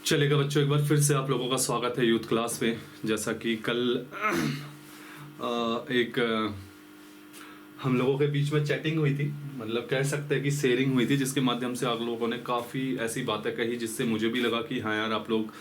चलेगा बच्चों, एक बार फिर से आप लोगों का स्वागत है यूथ क्लास में। जैसा कि कल एक हम लोगों के बीच में चैटिंग हुई थी, मतलब कह सकते हैं कि शेयरिंग हुई थी, जिसके माध्यम से आप लोगों ने काफ़ी ऐसी बातें कही जिससे मुझे भी लगा कि हाँ यार, आप लोग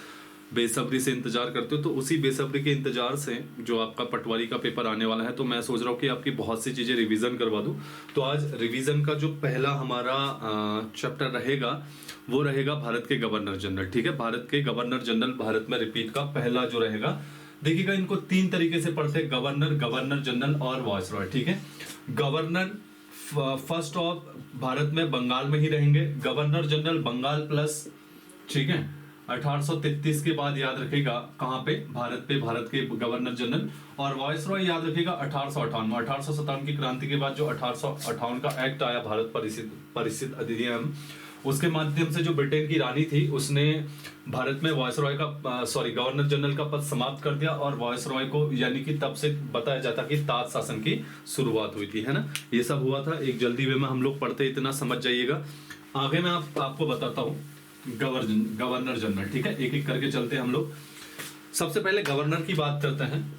बेसब्री से इंतजार करते हो। तो उसी बेसब्री के इंतजार से जो आपका पटवारी का पेपर आने वाला है, तो मैं सोच रहा हूँ कि आपकी बहुत सी चीज़ें रिवीजन करवा दूँ। तो आज रिवीजन का जो पहला हमारा चैप्टर रहेगा वो रहेगा भारत के गवर्नर जनरल। ठीक है, भारत के गवर्नर जनरल, भारत में रिपीट का पहला जो रहेगा। देखिएगा, इनको तीन तरीके से पढ़ते हैं, गवर्नर, गवर्नर जनरल और वायसरॉय। ठीक है, गवर्नर फर्स्ट ऑफ भारत में बंगाल में ही रहेंगे, गवर्नर जनरल बंगाल प्लस। ठीक है, 1833 के बाद याद रखेगा कहाँ पे, भारत पे, भारत के गवर्नर जनरल। और वायसरॉय याद रखेगा 1858 की क्रांति के बाद जो 1858 का एक्ट आया, भारत परिषद अधिनियम, उसके माध्यम से जो ब्रिटेन की रानी थी उसने भारत में वायसरॉय का गवर्नर जनरल का पद समाप्त कर दिया, और वायसरॉय को यानी कि तब से बताया जाता कि ताज शासन की शुरुआत हुई थी, है ना। ये सब हुआ था, एक जल्दी वे में हम लोग पढ़ते, इतना समझ जाइएगा। आगे मैं आपको बताता हूँ गवर्नर जनरल। ठीक है, एक एक करके चलते हैं हम लोग। सबसे पहले गवर्नर की बात करते हैं,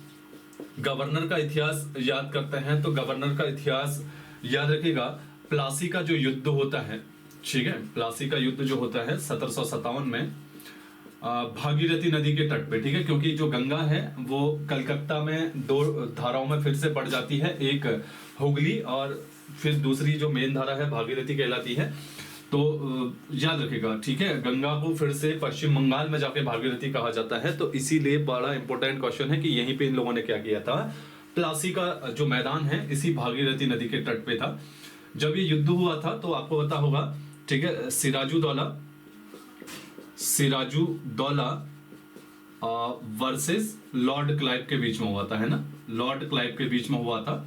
गवर्नर का इतिहास याद करते हैं। तो गवर्नर का इतिहास याद रखिएगा, प्लासी का जो युद्ध होता है, ठीक है, प्लासी का युद्ध जो होता है 1757 में भागीरथी नदी के तट पे। ठीक है, क्योंकि जो गंगा है वो कलकत्ता में दो धाराओं में फिर से बढ़ जाती है, एक हुगली और फिर दूसरी जो मेन धारा है भागीरथी कहलाती है। तो याद रखेगा, ठीक है, गंगा को फिर से पश्चिम बंगाल में जाके भागीरथी कहा जाता है। तो इसीलिए बड़ा इंपॉर्टेंट क्वेश्चन है कि यहीं पे इन लोगों ने क्या किया था, प्लासी का जो मैदान है इसी भागीरथी नदी के तट पे था। जब ये युद्ध हुआ था तो आपको पता होगा, ठीक है, सिराजुद्दौला वर्सेस लॉर्ड क्लाइव के बीच में हुआ था, है ना, लॉर्ड क्लाइव के बीच में हुआ था।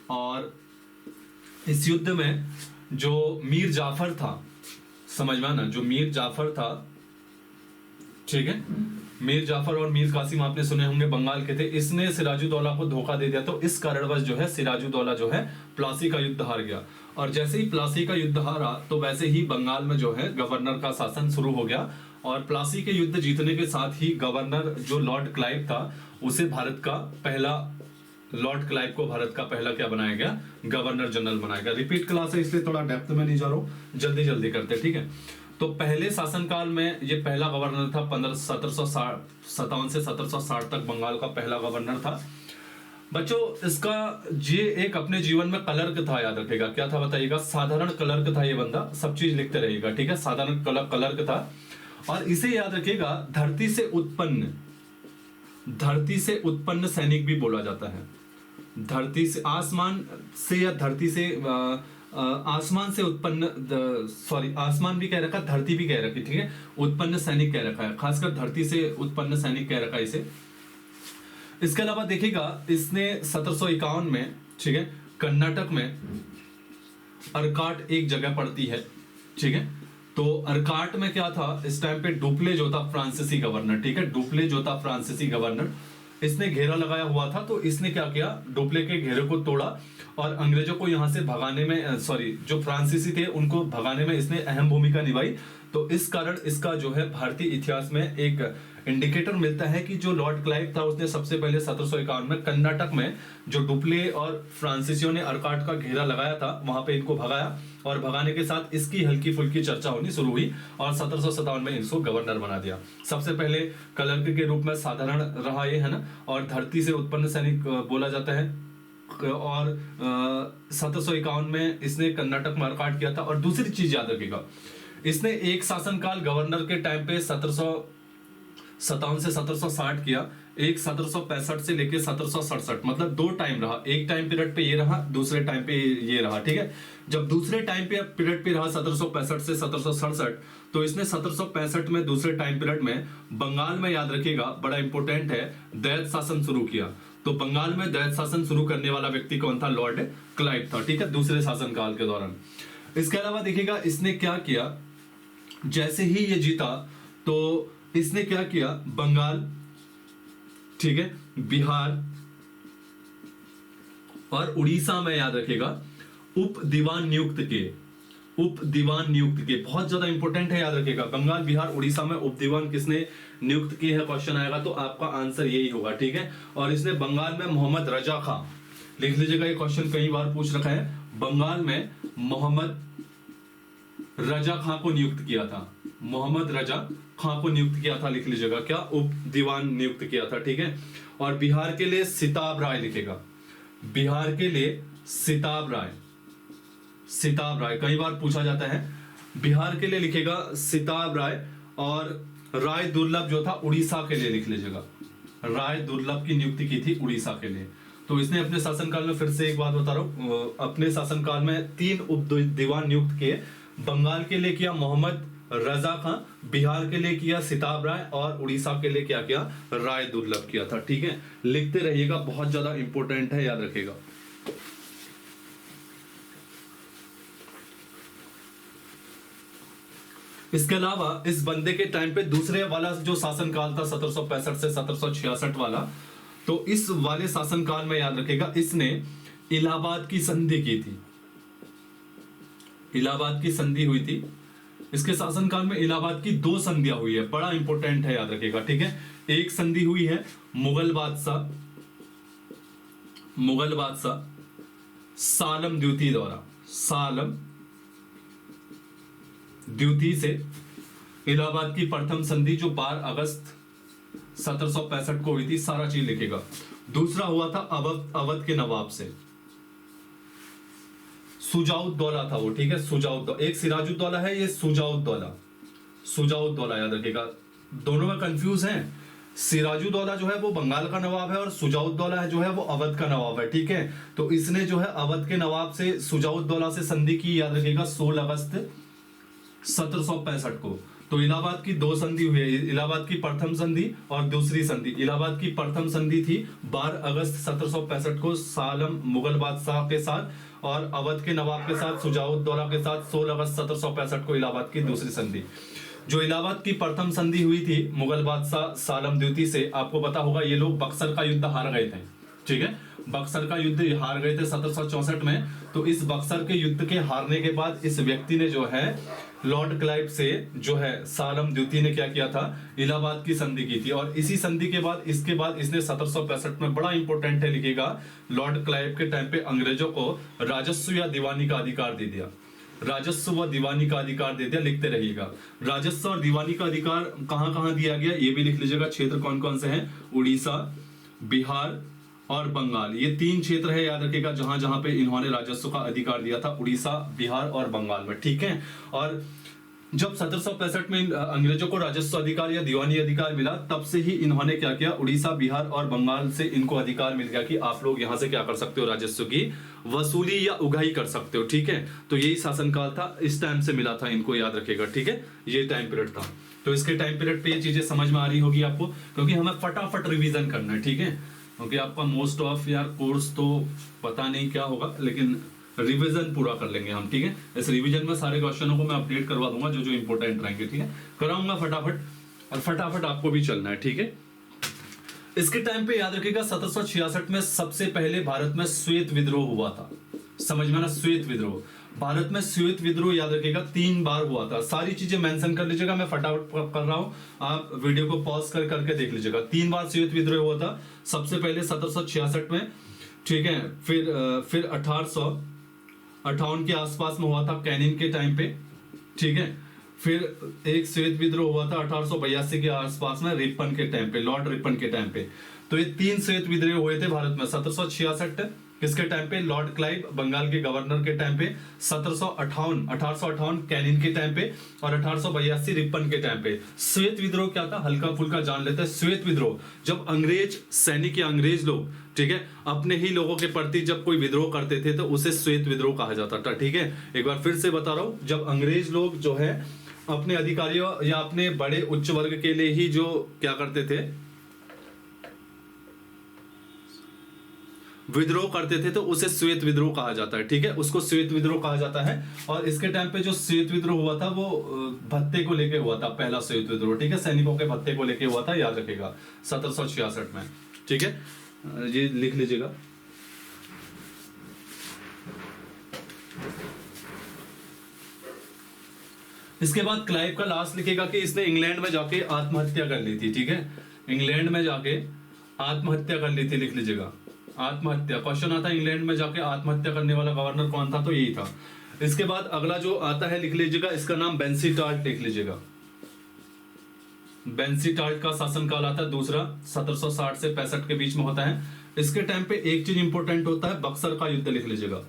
और इस युद्ध में जो मीर जाफर था, समझ में ना, जो मीर जाफर था, ठीक है, मीर जाफर और मीर कासिम आपने सुने होंगे, बंगाल के थे, इसने सिराजुद्दौला को धोखा दे दिया। तो इस कारणवश जो है सिराजुद्दौला जो है प्लासी का युद्ध हार गया। और जैसे ही प्लासी का युद्ध हारा तो वैसे ही बंगाल में जो है गवर्नर का शासन शुरू हो गया। और प्लासी के युद्ध जीतने के साथ ही गवर्नर जो लॉर्ड क्लाइव था उसे भारत का पहला, लॉर्ड क्लाइव को भारत का पहला क्या बनाया गया, गवर्नर जनरल बनाया गया। रिपीट क्लास है इसलिए थोड़ा डेप्थ में नहीं जा रहा हूं, जल्दी जल्दी करते, ठीक है। तो पहले शासनकाल में ये पहला गवर्नर था, 1757 से 1760 तक बंगाल का पहला गवर्नर था। बच्चों, इसका ये एक अपने जीवन में क्लर्क था, याद रखेगा। क्या था बताइएगा, साधारण क्लर्क था ये बंदा, सब चीज लिखते रहिएगा, ठीक है, साधारण क्लर्क था। और इसे याद रखिएगा, धरती से उत्पन्न सैनिक भी बोला जाता है। धरती से, आसमान से या धरती से, आसमान से उत्पन्न, आसमान भी कह रखा, धरती भी कह रखी, ठीक है, उत्पन्न सैनिक कह रखा है, खासकर धरती से उत्पन्न सैनिक कह रखा है इसे। इसके अलावा देखिएगा, इसने 1751 में, ठीक है, कर्नाटक में अर्काट एक जगह पड़ती है, ठीक है। तो अर्काट में क्या था, इस टाइम पे डुप्ले जो था फ्रांसीसी गवर्नर, ठीक है, डुप्ले जो था फ्रांसीसी गवर्नर, इसने घेरा लगाया हुआ था। तो इसने क्या किया, डुप्ले के घेरे को तोड़ा और अंग्रेजों को यहां से भगाने में, जो फ्रांसीसी थे उनको भगाने में इसने अहम भूमिका निभाई। तो इस कारण इसका जो है भारतीय इतिहास में एक इंडिकेटर मिलता है कि जो लॉर्ड क्लाइव था उसने सबसे पहले 1751 में कर्नाटक में जो डुप्ले और फ्रांसीसियों ने अर्काट का घेरा लगाया था वहां पे इनको भगाया, और भगाने के साथ इसकी हल्की फुल्की चर्चा होनी शुरू हुई और 1757 में इसको गवर्नर बना दिया। सबसे पहले क्लर्क के रूप में साधारण रहा ये, है ना, और धरती से उत्पन्न सैनिक बोला जाता है। और 1751 में इसने कर्नाटक में अर्काट किया था। और दूसरी चीज याद रखिएगा, इसने एक शासनकाल गवर्नर के टाइम पे 1757 से 1760 किया, एक 1765 से लेके 1767, मतलब दो टाइम रहा, एक टाइम पीरियड पे ये रहा, दूसरे टाइम पे ये रहा, ठीक है। जब दूसरे टाइम पे पीरियड पे रहा 1765 से 1767, तो इसने 1765 में दूसरे टाइम पीरियड में बंगाल में, याद रखिएगा बड़ा इंपॉर्टेंट है, दैत शासन शुरू किया। तो बंगाल में दैत शासन शुरू करने वाला व्यक्ति कौन था, लॉर्ड क्लाइव था, ठीक है, दूसरे शासनकाल के दौरान। इसके अलावा देखिएगा इसने क्या किया, जैसे ही ये जीता तो इसने क्या किया, बंगाल, ठीक है, बिहार और उड़ीसा में, याद रखेगा, उप दीवान नियुक्त किए। उप दीवान नियुक्त किए, बहुत ज्यादा इंपॉर्टेंट है, याद रखिएगा। बंगाल, बिहार, उड़ीसा में उप दीवान किसने नियुक्त किए है, क्वेश्चन आएगा तो आपका आंसर यही होगा, ठीक है। और इसने बंगाल में मोहम्मद रजा खां, लिख लीजिएगा, ये क्वेश्चन कई बार पूछ रखा है, बंगाल में मोहम्मद रजा खां को नियुक्त किया था, मोहम्मद रजा खां को नियुक्त किया था, लिख लीजिएगा, क्या, उप दीवान नियुक्त किया था, ठीक है। और बिहार के लिए सिताब राय लिखेगा, बिहार के लिए सिताब राय, सिताब राय कई बार पूछा जाता है, बिहार के लिए लिखेगा सिताब राय। और राय दुर्लभ जो था उड़ीसा के लिए लिख लीजिएगा, राय दुर्लभ की नियुक्ति की थी उड़ीसा के लिए। तो इसने अपने शासनकाल में, फिर से एक बात बता रहा हूं, अपने शासनकाल में 3 उप दीवान नियुक्त किए, बंगाल के लिए किया मोहम्मद रजा खां, बिहार के लिए किया सिताब राय, और उड़ीसा के लिए क्या किया, राय दुर्लभ किया था, ठीक है। लिखते रहिएगा, बहुत ज्यादा इंपॉर्टेंट है, याद रखिएगा। इसके अलावा इस बंदे के टाइम पे दूसरे वाला जो शासनकाल था 1765 से 1766 वाला, तो इस वाले शासनकाल में याद रखेगा इसने इलाहाबाद की संधि की थी, इलाहाबाद की संधि हुई थी। इसके शासनकाल में इलाहाबाद की 2 संधियां हुई है, बड़ा इंपॉर्टेंट है, याद रखेगा, ठीक है। एक संधि हुई है मुगल बादशाह सालम द्वितीय द्वारा, सालम द्वितीय से इलाहाबाद की प्रथम संधि जो 12 अगस्त 1765 को हुई थी, सारा चीज लिखेगा। दूसरा हुआ था अवध के नवाब से, सुजाउद्दौला था वो, ठीक है, सुजाउद्दौला, एक सिराजुद्दौला है, ये सुजाउद्दौला याद रखिएगा, दोनों में कंफ्यूज हैं। सिराजुद्दौला जो है वो बंगाल का नवाब है, और सुजाउद्दौला जो है वो अवध का नवाब है, ठीक है। तो इसने जो है अवध के नवाब से सुजाउद्दौला से संधि की, याद रखिएगा, 16 अगस्त 1765 को। तो इलाहाबाद की 2 संधि हुई है, इलाहाबाद की प्रथम संधि और दूसरी संधि। इलाहाबाद की प्रथम संधि थी 12 अगस्त 1765 को सालम मुगल बादशाह के साथ, और अवध के नवाब के साथ सुजाउद्दौला के साथ 16 अगस्त 1765 को इलाहाबाद की दूसरी संधि। जो इलाहाबाद की प्रथम संधि हुई थी मुगल बादशाह सालम द्वितीय से, आपको पता होगा ये लोग बक्सर का युद्ध हार गए थे, ठीक है, बक्सर का युद्ध हार गए थे 1764 में। तो इस बक्सर के युद्ध के हारने के बाद इस व्यक्ति ने जो है लॉर्ड क्लाइव से जो है सालम द्वितीय ने क्या किया था, इलाहाबाद की संधि की थी। और इसी संधि के बाद, इसके बाद इसने 1765 में, बड़ा इंपॉर्टेंट है, लिखेगा, लॉर्ड क्लाइव के टाइम पे अंग्रेजों को राजस्व या दीवानी का अधिकार दे दिया, राजस्व व दीवानी का अधिकार दे दिया, लिखते रहिएगा। राजस्व और दीवानी का अधिकार कहां कहां दिया गया, ये भी लिख लीजिएगा, क्षेत्र कौन कौन से हैं, उड़ीसा, बिहार और बंगाल, ये 3 क्षेत्र है, याद रखिएगा, जहां जहां पे इन्होंने राजस्व का अधिकार दिया था, उड़ीसा, बिहार और बंगाल में, ठीक है। और जब 1765 में अंग्रेजों को राजस्व अधिकार या दीवानी अधिकार मिला, तब से ही इन्होंने क्या किया, उड़ीसा, बिहार और बंगाल से इनको अधिकार मिल गया कि आप लोग यहां से क्या कर सकते हो, राजस्व की वसूली या उगाही कर सकते हो, ठीक है। तो यही शासनकाल था, इस टाइम से मिला था इनको, याद रखिएगा, ठीक है, ये टाइम पीरियड था। तो इसके टाइम पीरियड पे ये चीजें समझ में आ रही होगी आपको, क्योंकि हमें फटाफट रिविजन करना है, ठीक है, क्योंकि आपका मोस्ट ऑफ यार कोर्स तो पता नहीं क्या होगा, लेकिन रिवीजन पूरा कर लेंगे हम, ठीक है। इस रिवीजन में सारे क्वेश्चनों को मैं अपडेट करवा दूंगा, जो जो इंपॉर्टेंट रहेंगे, ठीक है, कराऊंगा फटाफट, और फटाफट आपको भी चलना है, ठीक है। इसके टाइम पे याद रखिएगा 1766 में सबसे पहले भारत में श्वेत विद्रोह हुआ था, समझ में ना, श्वेत विद्रोह, भारत में श्वेत विद्रोह याद रखिएगा 3 बार हुआ था। सारी चीजें मेंशन कर लीजिएगा, मैं फटाफट कर रहा हूं, आप वीडियो को पॉज कर करके देख लीजिएगा। 3 बार श्वेत विद्रोह हुआ था, सबसे पहले 1766 में, ठीक है, फिर 1858 के आसपास में हुआ था, कैनिंग के टाइम पे, ठीक है। फिर एक श्वेत विद्रोह हुआ था 1882 के आसपास में, रिपन के टाइम पे, लॉर्ड रिपन के टाइम पे। तो ये 3 श्वेत विद्रोह हुए थे भारत में। 1766 किसके टाइम पे, लॉर्ड क्लाइव बंगाल के गवर्नर के टाइम पे, 1858 कैनिन के टाइम पे, और 1882 रिपन के टाइम पे। श्वेत विद्रोह क्या था, हल्का फुल्का जान लेते हैं। श्वेत विद्रोह जब अंग्रेज सैनिक या अंग्रेज लोग, ठीक है, अपने ही लोगों के प्रति जब कोई विद्रोह करते थे तो उसे श्वेत विद्रोह कहा जाता था, ठीक है। एक बार फिर से बता रहा हूं, जब अंग्रेज लोग जो है अपने अधिकारियों या अपने बड़े उच्च वर्ग के लिए ही जो क्या करते थे, विद्रोह करते थे, तो उसे श्वेत विद्रोह कहा जाता है, ठीक है, उसको श्वेत विद्रोह कहा जाता है। और इसके टाइम पे जो श्वेत विद्रोह हुआ था वो भत्ते को लेके हुआ था, पहला श्वेत विद्रोह, ठीक है, सैनिकों के भत्ते को लेके हुआ था, याद रखेगा, 1766 में, ठीक है, ये लिख लीजिएगा। इसके बाद क्लाइव का लास्ट लिखेगा कि इसने इंग्लैंड में जाके आत्महत्या कर ली थी, ठीक है, इंग्लैंड में जाके आत्महत्या कर ली थी, लिख लीजिएगा आत्महत्या। क्वेश्चन आता है इंग्लैंड में जाके आत्महत्या करने वाला गवर्नर कौन था, तो यही था। इसके बाद अगला जो आता है लिख लीजिएगा, इसका नाम बेंसीटाल्ट लिख लीजिएगा। बेंसीटाल्ट का शासनकाल आता है दूसरा, 1760 से 65 के बीच में होता है। इसके टाइम पे एक चीज इंपॉर्टेंट होता है, बक्सर का युद्ध लिख लीजिएगा।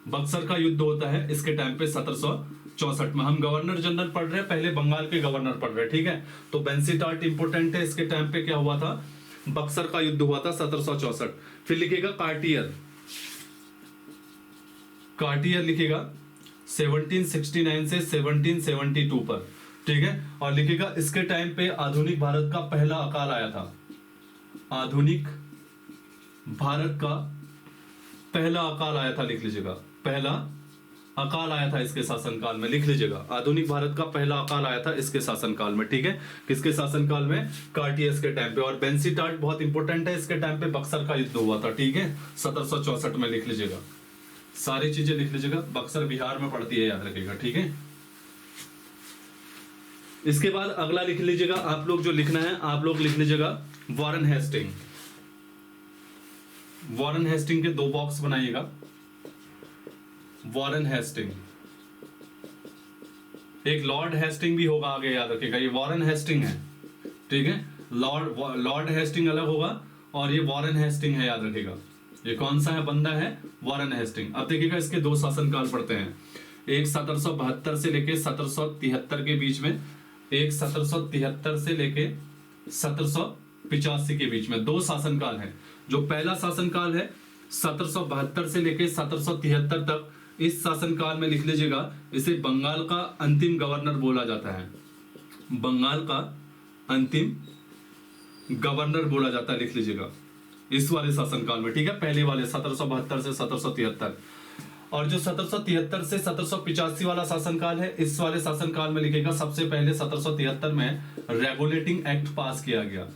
बक्सर का युद्ध होता है इसके टाइम पे 1764 में। हम गवर्नर जनरल पढ़ रहे हैं, पहले बंगाल के गवर्नर पढ़ रहे हैं, ठीक है। तो बेंसीटाल्ट इंपॉर्टेंट है। इसके टाइम पे क्या हुआ था, बक्सर का युद्ध हुआ था 1764। फिर लिखेगा कार्टियर, कार्टियर लिखेगा 1769 से 1772 पर, ठीक है। और लिखेगा इसके टाइम पे आधुनिक भारत का पहला अकाल आया था, आधुनिक भारत का पहला अकाल आया था, लिख लीजिएगा पहला अकाल आया था इसके शासनकाल में, लिख लीजिएगा आधुनिक भारत का पहला अकाल आया था इसके शासनकाल में, ठीक है। किसके शासनकाल में, कार्टियस के टाइम पे। और बेंसीटाल्ट बहुत इंपॉर्टेंट है, इसके टाइम पे बक्सर का युद्ध हुआ था, ठीक है, 1764 में, लिख लीजिएगा सारी चीजें लिख लीजिएगा। बक्सर बिहार में पड़ती है, याद रखिएगा, ठीक है। इसके बाद अगला लिख लीजिएगा आप लोग, जो लिखना है आप लोग लिख लीजिएगा वॉरेन हेस्टिंग। वॉरेन हेस्टिंग के 2 बॉक्स बनाइएगा। वॉरेन हेस्टिंग, एक लॉर्ड हेस्टिंग भी होगा आगे, याद रखिएगा। ये वॉरेन हेस्टिंग है, ठीक है। लॉर्ड हेस्टिंग अलग होगा और ये वॉरेन हेस्टिंग है, याद रखिएगा। ये कौन सा है बंदा है, वॉरेन हेस्टिंग। अब देखिएगा इसके 2 शासनकाल पड़ते हैं, एक 1772 से लेके 1773 के बीच में, एक 1773 से लेके 1785 के बीच में 2 शासनकाल है। जो पहला शासनकाल है 1772 से लेके 1773 तक, इस शासनकाल में लिख लीजिएगा इसे बंगाल का अंतिम गवर्नर बोला जाता है, बंगाल का अंतिम गवर्नर बोला जाता है, लिख लीजिएगा इस वाले शासनकाल में, ठीक है। पहले वाले 1772 से 1773। और जो 1773 से 1785 वाला शासनकाल है, इस वाले शासनकाल में लिखेगा सबसे पहले 1773 में रेगुलेटिंग एक्ट पास किया गया,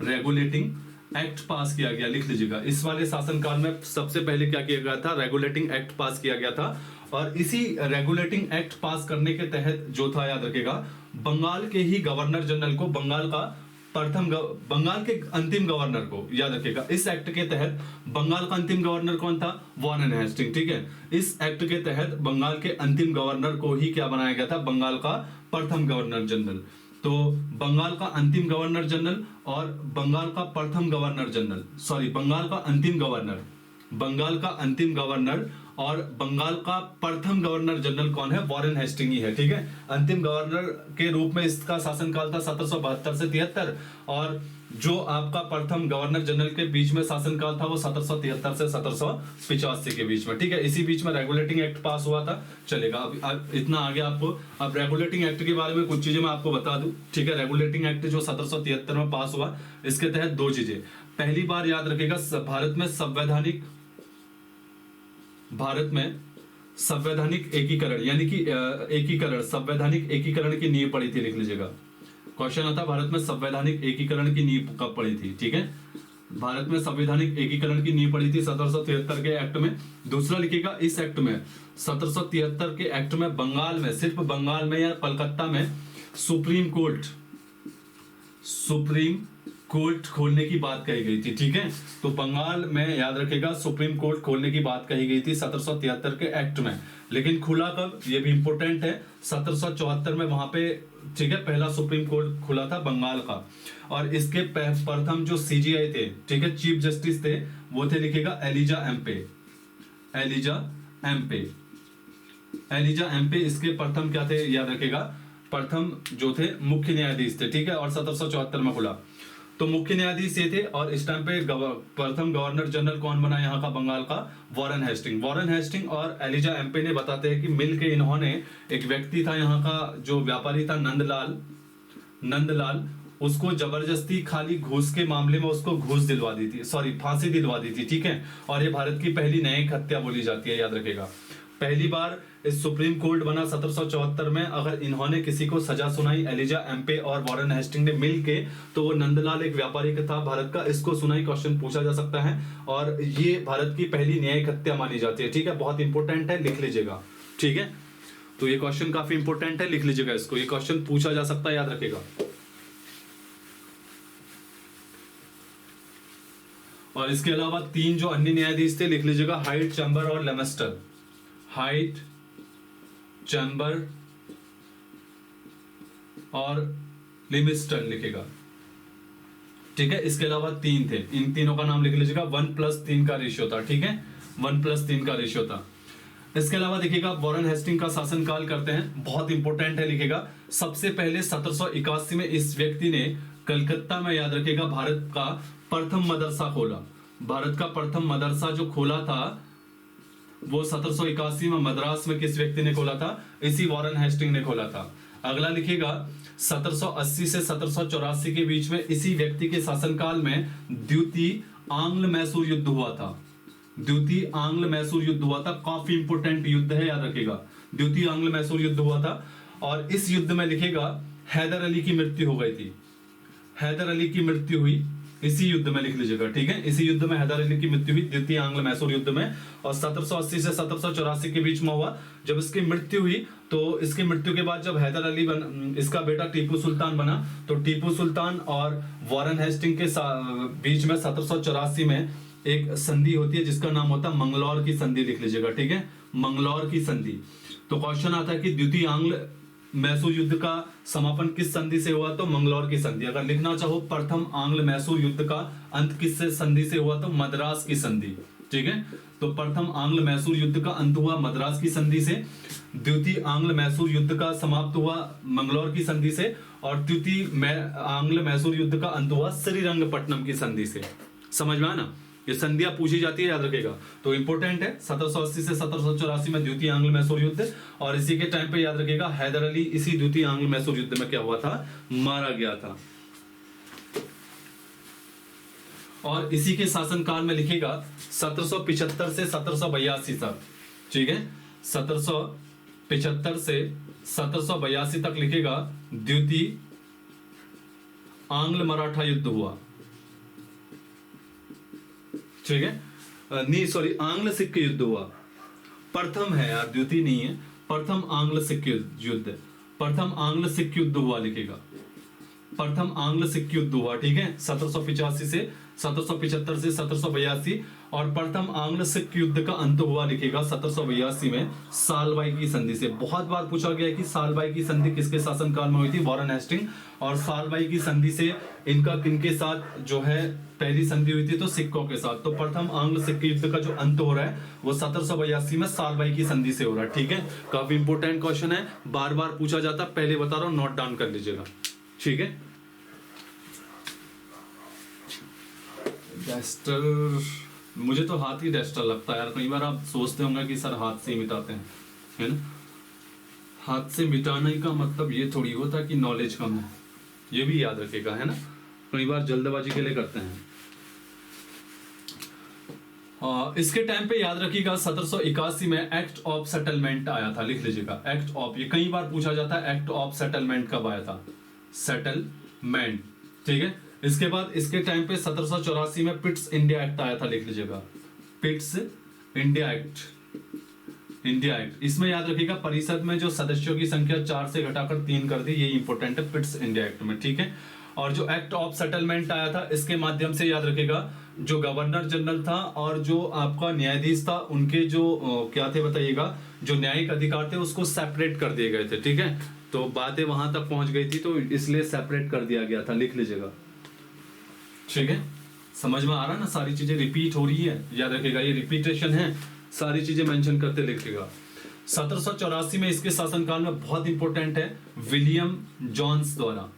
रेगुलेटिंग एक्ट पास किया गया, लिख लीजिएगा। इस वाले शासनकाल में सबसे पहले क्या किया गया था, रेगुलेटिंग एक्ट पास किया गया था। और इसी रेगुलेटिंग एक्ट पास करने के तहत जो था, याद रखेगा, बंगाल के ही गवर्नर जनरल को, बंगाल का बंगाल के अंतिम गवर्नर को, याद रखेगा, इस एक्ट के तहत बंगाल का अंतिम गवर्नर कौन था, वॉरेन हेस्टिंग, ठीक है। इस एक्ट के तहत बंगाल के अंतिम गवर्नर को ही क्या बनाया गया था, बंगाल का प्रथम गवर्नर जनरल। तो बंगाल का अंतिम गवर्नर जनरल और बंगाल का प्रथम गवर्नर जनरल, सॉरी, बंगाल का अंतिम गवर्नर, बंगाल का अंतिम गवर्नर और बंगाल का प्रथम गवर्नर जनरल कौन है, वॉरेन हेस्टिंग ही है, ठीक है। अंतिम गवर्नर के रूप में इसका शासनकाल था 1772 से 73, और जो आपका प्रथम गवर्नर जनरल के बीच में शासनकाल था वो 1773 से 1785 के बीच में, ठीक है। इसी बीच में रेगुलेटिंग एक्ट पास हुआ था, चलेगा। अब इतना आगे आपको, अब रेगुलेटिंग एक्ट के बारे में कुछ चीजें मैं आपको बता दूं, ठीक है। रेगुलेटिंग एक्ट जो 1773 में पास हुआ, इसके तहत 2 चीजें, पहली बार याद रखेगा, भारत में संवैधानिक एकीकरण, यानी कि एकीकरण, संवैधानिक एकीकरण की नींव पड़ी थी, लिख लीजिएगा। क्वेश्चन आता है भारत में संवैधानिक एकीकरण की नींव कब पड़ी थी, ठीक है। भारत में संवैधानिक एकीकरण की नींव पड़ी थी 1773 के एक्ट में। दूसरा लिखिएगा, इस एक्ट में 1773 के एक्ट में बंगाल में, सिर्फ बंगाल में या कलकत्ता में सुप्रीम कोर्ट खोलने की बात कही गई थी, ठीक है। तो बंगाल में याद रखेगा सुप्रीम कोर्ट खोलने की बात कही गई थी 1773 के एक्ट में, लेकिन खुला कब, ये भी इंपॉर्टेंट है, 1774 में वहां पे, ठीक है, पहला सुप्रीम कोर्ट खुला था बंगाल का। और इसके प्रथम जो सीजीआई थे, ठीक है, चीफ जस्टिस थे, वो थे, लिखेगा एलिजा एम्पे। इसके प्रथम क्या थे, याद रखेगा, प्रथम जो थे मुख्य न्यायाधीश थे, ठीक है। और 1774 में खुला, तो मुख्य न्यायाधीश ये थे। और इस टाइम पे प्रथम गवर्नर जनरल कौन बना यहाँ का, बंगाल का, वॉरेन हेस्टिंग और एलिजा एम्पे ने बताते हैं कि मिलके इन्होंने, एक व्यक्ति था यहाँ का जो व्यापारी था, नंदलाल, उसको जबरदस्ती खाली घूस के मामले में उसको घूस दिलवा दी थी, सॉरी, फांसी दिलवा दी थी, ठीक है। और ये भारत की पहली न्यायिक हत्या बोली जाती है, याद रखेगा। पहली बार इस सुप्रीम कोर्ट बना 1774 में, अगर इन्होंने किसी को सजा सुनाई, एलिजा एम्पे और वॉरेन हेस्टिंग ने मिलके, तो वो नंदलाल एक व्यापारी का था भारत का, इसको सुनाई, क्वेश्चन पूछा जा सकता है। और ये भारत की पहली न्यायिक हत्या मानी जाती है, ठीक है, बहुत इंपॉर्टेंट है, लिख लीजिएगा, ठीक है। तो ये क्वेश्चन काफी इंपॉर्टेंट है, लिख लीजिएगा इसको, ये क्वेश्चन पूछा जा सकता है, याद रखेगा। और इसके अलावा 3 जो अन्य न्यायाधीश थे लिख लीजिएगा, हाइट, चैम्बर और लेमेस्टर। हाइट, चैम्बर और लिमिस्टर लिखेगा, ठीक है। इसके अलावा 3 थे, इन तीनों का नाम लिख लीजिएगा। 1+3 का रेशियो था, ठीक है, 1+3 का रेशियो था। इसके अलावा देखिएगा वॉरेन हेस्टिंग का शासनकाल करते हैं, बहुत इंपॉर्टेंट है, लिखेगा। सबसे पहले 1781 में इस व्यक्ति ने कलकत्ता में, याद रखिएगा, भारत का प्रथम मदरसा खोला। भारत का प्रथम मदरसा जो खोला था वो 1781 में मद्रास में किस व्यक्ति ने खोला था? इसी वॉरेन हेस्टिंग ने खोला था। अगला लिखिएगा 1780 से 1784 के बीच में इसी व्यक्ति के शासनकाल में द्वितीय आंग्ल मैसूर युद्ध हुआ था। द्वितीय आंग्ल मैसूर युद्ध हुआ था, काफी इंपोर्टेंट युद्ध है, याद रखिएगा। द्वितीय आंग्ल मैसूर युद्ध हुआ था और इस युद्ध में लिखिएगा हैदर अली की मृत्यु हो गई थी। हैदर अली की मृत्यु हुई इसी युद्ध में, लिख लीजिएगा, ठीक है। इसी युद्ध में हैदर अली की मृत्यु हुई, द्वितीय आंग्ल मैसूर युद्ध में, और 1780 से 1784 के बीच में हुआ। जब इसकी मृत्यु हुई तो इसकी मृत्यु के बाद जब हैदर अली इसका बेटा टीपू सुल्तान बना, तो टीपू सुल्तान और वॉरेन हेस्टिंग के बीच में 1784 में एक संधि होती है जिसका नाम होता है मंगलौर की संधि, लिख लीजिएगा, ठीक है, मंगलौर की संधि। तो क्वेश्चन आता है कि द्वितीय आंग्ल मैसूर युद्ध का समापन किस संधि से हुआ? तो मंगलौर की संधि। अगर लिखना चाहो प्रथम आंग्ल मैसूर युद्ध का अंत किस संधि से हुआ? तो मद्रास की संधि, ठीक है। तो प्रथम आंग्ल मैसूर युद्ध का अंत हुआ मद्रास की संधि से, द्वितीय आंग्ल मैसूर युद्ध का समाप्त हुआ मंगलौर की संधि से, और द्वितीय आंग्ल मैसूर युद्ध का अंत हुआ श्रीरंगपट्टनम की संधि से। समझ में आया ना? ये संधियां पूछी जाती है, याद रखेगा। तो इंपॉर्टेंट है, 1780 से 1784 में द्वितीय आंग्ल मैसूर युद्ध, और इसी के टाइम पे याद रखेगा हैदर अली इसी द्वितीय आंग्ल मैसूर युद्ध में क्या हुआ था? मारा गया था। और इसी के शासनकाल में लिखेगा 1775 से 1782 तक, ठीक है, 1775 से 1782 तक लिखेगा द्वितीय आंग्ल मराठा युद्ध हुआ, ठीक है, नहीं सॉरी, आंग्ल सिख युद्ध हुआ। प्रथम है यार, द्वितीय नहीं है, प्रथम आंग्ल सिख युद्ध, प्रथम आंग्ल सिख युद्ध हुआ लिखेगा, प्रथम आंग्ल सिख युद्ध हुआ, ठीक है, 1785 से 1775 से 1782, और प्रथम आंग्ल सिख युद्ध का अंत हुआ लिखेगा 1782 में सालबाई की संधि से। बहुत बार पूछा गया है कि सालबाई की संधि किसके शासनकाल में हुई थी? Warren Hastings. और सालबाई की संधि से इनका किनके साथ जो है पहली संधि हुई थी? तो सिखों के साथ। तो प्रथम आंग्ल सिख युद्ध का जो अंत हो रहा है वो 1782 में सालबाई की संधि से हो रहा है, ठीक है। काफी इंपोर्टेंट क्वेश्चन है, बार बार पूछा जाता है, पहले बता रहा हूं, नोट डाउन कर लीजिएगा, ठीक है। डेस्टर, मुझे तो हाथ ही डेस्टर लगता है यार। कई बार आप सोचते होंगे कि सर हाथ से ही मिटाते हैं, है ना। हाथ से मिटाने का मतलब ये थोड़ी होता कि नॉलेज कम है, ये भी याद रखेगा, है ना। कई बार जल्दबाजी के लिए करते हैं। इसके टाइम पे याद रखिएगा 1781 में एक्ट ऑफ सेटलमेंट आया था, लिख लीजिएगा, एक्ट ऑफ। ये कई बार पूछा जाता है, एक्ट ऑफ सेटलमेंट कब आया था? सेटलमेंट, ठीक है। इसके बाद इसके टाइम पे 1784 में पिट्स इंडिया एक्ट आया था, लिख लीजिएगा, Pitt's India act, India act. इसमें याद रखिएगा परिषद में जो सदस्यों की संख्या 4 से घटाकर 3 कर दी, ये इंपॉर्टेंट है पिट्स इंडिया एक्ट में, ठीक है। और जो एक्ट ऑफ सेटलमेंट आया था, इसके माध्यम से याद रखिएगा जो गवर्नर जनरल था और जो आपका न्यायाधीश था, उनके जो क्या थे बताइएगा, जो न्यायिक अधिकार थे उसको सेपरेट कर दिए गए थे, ठीक है। तो बातें वहां तक पहुंच गई थी, तो इसलिए सेपरेट कर दिया गया था, लिख लीजिएगा, ठीक है। समझ में आ रहा है ना? सारी चीजें रिपीट हो रही है, याद रखिएगा, ये रिपीटेशन है, सारी चीजें मेंशन करते लिखिएगा। 1784 में इसके शासनकाल में बहुत इंपॉर्टेंट है, विलियम जोन्स द्वारा,